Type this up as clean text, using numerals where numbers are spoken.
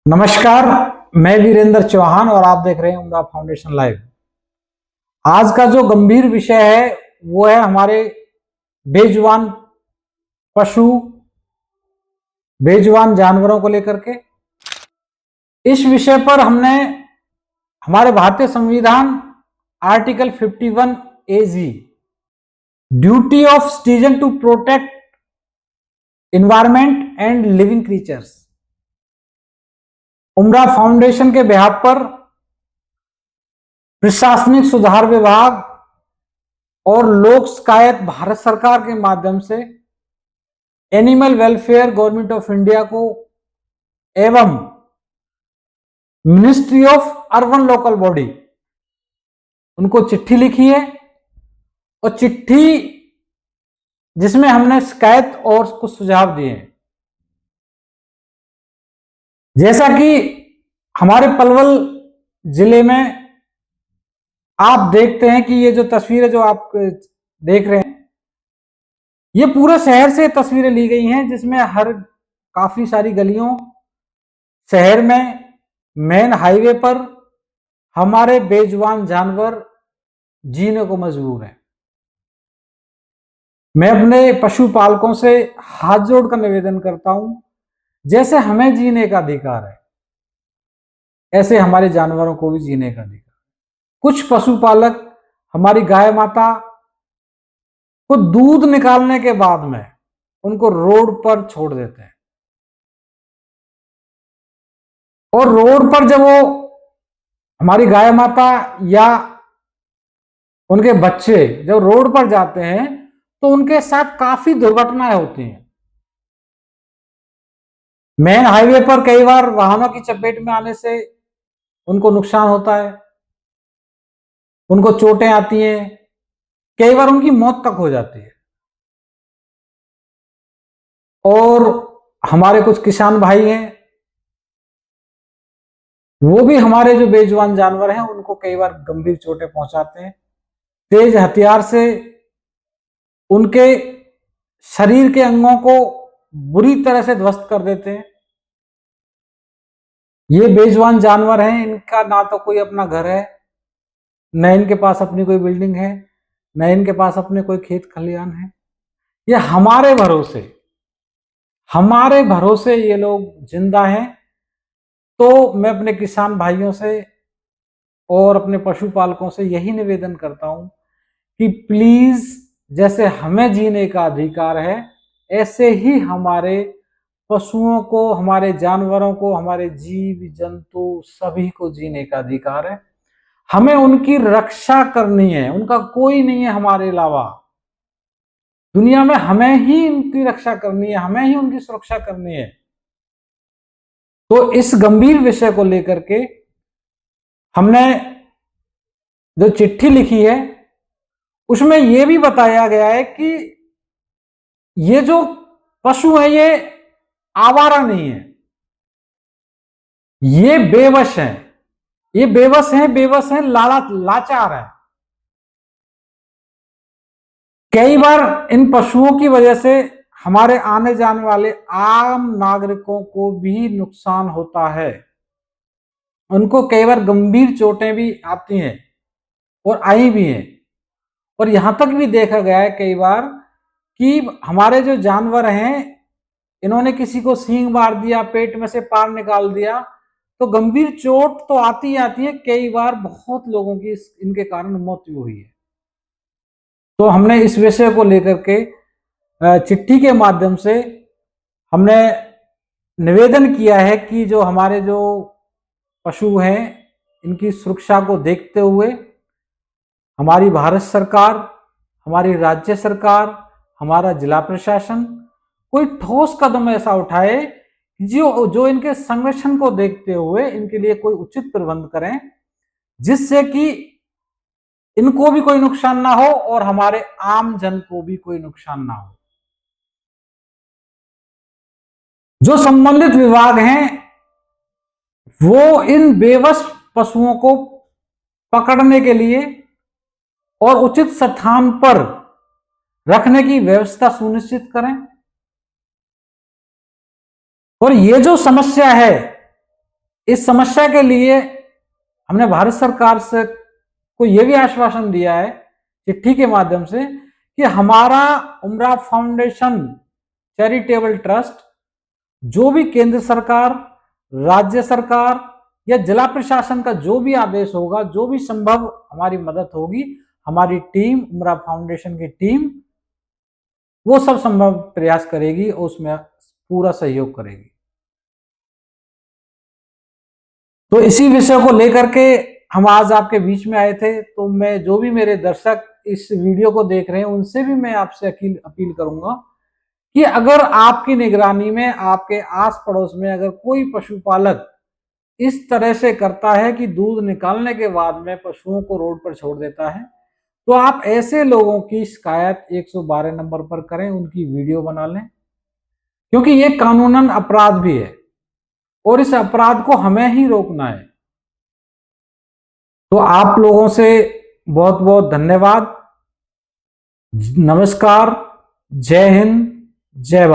नमस्कार। मैं वीरेंद्र चौहान और आप देख रहे हैं उमरा फाउंडेशन लाइव। आज का जो गंभीर विषय है वो है हमारे बेजुबान पशु, बेजुबान जानवरों को लेकर के। इस विषय पर हमने हमारे भारतीय संविधान article 51 A G duty of citizen to protect environment and living creatures, Umra foundation के बिहाफ पर प्रशासनिक सुधार विभाग और लोक शिकायत भारत सरकार के माध्यम से animal welfare government of India को एवं ministry of urban local body उनको चिट्ठी लिखी है और चिट्ठी जिसमें हमने शिकायत और कुछ सुझाव दिए हैं। जैसा कि हमारे पलवल जिले में आप देखते हैं कि ये जो तस्वीरें जो आप देख रहे हैं ये पूरे शहर से तस्वीरें ली गई हैं, जिसमें हर काफी सारी गलियों शहर में मेन हाईवे पर हमारे बेजुबान जानवर जीने को मजबूर हैं। मैं अपने पशुपालकों से हाथ जोड़कर निवेदन करता हूं, जैसे हमें जीने का अधिकार है ऐसे हमारे जानवरों को भी जीने का अधिकार। कुछ पशुपालक हमारी गाय माता को दूध निकालने के बाद में उनको रोड पर छोड़ देते हैं और रोड पर जब वो हमारी गाय माता या उनके बच्चे जब रोड पर जाते हैं तो उनके साथ काफी दुर्घटनाएं होती हैं। मेन हाईवे पर कई बार वाहनों की चपेट में आने से उनको नुकसान होता है, उनको चोटें आती हैं, कई बार उनकी मौत तक हो जाती है। और हमारे कुछ किसान भाई हैं, वो भी हमारे जो बेजुबान जानवर हैं उनको कई बार गंभीर चोटें पहुंचाते हैं, तेज हथियार से उनके शरीर के अंगों को बुरी तरह से ध्वस्त कर देते हैं। ये बेजुबान जानवर हैं, इनका ना तो कोई अपना घर है, न इनके पास अपनी कोई बिल्डिंग है, न इनके पास अपने कोई खेत खलिहान है। ये हमारे भरोसे ये लोग जिंदा हैं। तो मैं अपने किसान भाइयों से और अपने पशुपालकों से यही निवेदन करता हूं कि प्लीज, जैसे हमें जीने का अधिकार है ऐसे ही हमारे पशुओं को, हमारे जानवरों को, हमारे जीव जंतु सभी को जीने का अधिकार है। हमें उनकी रक्षा करनी है, उनका कोई नहीं है हमारे अलावा दुनिया में। हमें ही उनकी रक्षा करनी है, हमें ही उनकी सुरक्षा करनी है। तो इस गंभीर विषय को लेकर के हमने जो चिट्ठी लिखी है उसमें यह भी बताया गया है कि ये जो पशु है ये आवारा नहीं है, ये बेबस हैं, ये बेबस हैं, लाचार हैं। कई बार इन पशुओं की वजह से हमारे आने जाने वाले आम नागरिकों को भी नुकसान होता है, उनको कई बार गंभीर चोटें भी आती हैं और आई भी हैं। और यहां तक भी देखा गया है कई बार कि हमारे जो जानवर हैं इन्होंने किसी को सींग मार दिया, पेट में से पार निकाल दिया, तो गंभीर चोट तो आती ही आती है। कई बार बहुत लोगों की इनके कारण मौत भी हुई है। तो हमने इस विषय को लेकर के चिट्ठी के माध्यम से हमने निवेदन किया है कि जो हमारे जो पशु हैं इनकी सुरक्षा को देखते हुए हमारी भारत सरकार, हमारी राज्य सरकार, हमारा जिला प्रशासन कोई ठोस कदम ऐसा उठाए जो इनके संरक्षण को देखते हुए इनके लिए कोई उचित प्रबंध करें, जिससे कि इनको भी कोई नुकसान ना हो और हमारे आम जन को भी कोई नुकसान ना हो। जो संबंधित विभाग हैं वो इन बेबस पशुओं को पकड़ने के लिए और उचित स्थान पर रखने की व्यवस्था सुनिश्चित करें। और ये जो समस्या है इस समस्या के लिए हमने भारत सरकार से को यह भी आश्वासन दिया है चिट्ठी के माध्यम से कि हमारा उमराव फाउंडेशन चैरिटेबल ट्रस्ट जो भी केंद्र सरकार, राज्य सरकार या जिला प्रशासन का जो भी आदेश होगा, जो भी संभव हमारी मदद होगी, हमारी टीम, उमराव फाउंडेशन की टीम वो सब संभव प्रयास करेगी और उसमें पूरा सहयोग करेगी। तो इसी विषय को लेकर के हम आज आपके बीच में आए थे। तो मैं जो भी मेरे दर्शक इस वीडियो को देख रहे हैं उनसे भी मैं आपसे अपील करूंगा कि अगर आपकी निगरानी में, आपके आस पड़ोस में अगर कोई पशुपालक इस तरह से करता है कि दूध निकालने के बाद में पशुओं को रोड पर छोड़ देता है, तो आप ऐसे लोगों की शिकायत 112 नंबर पर करें, उनकी वीडियो बना लें, क्योंकि ये कानूनन अपराध भी है और इस अपराध को हमें ही रोकना है। तो आप लोगों से बहुत बहुत धन्यवाद। नमस्कार, जय हिंद, जय भारत।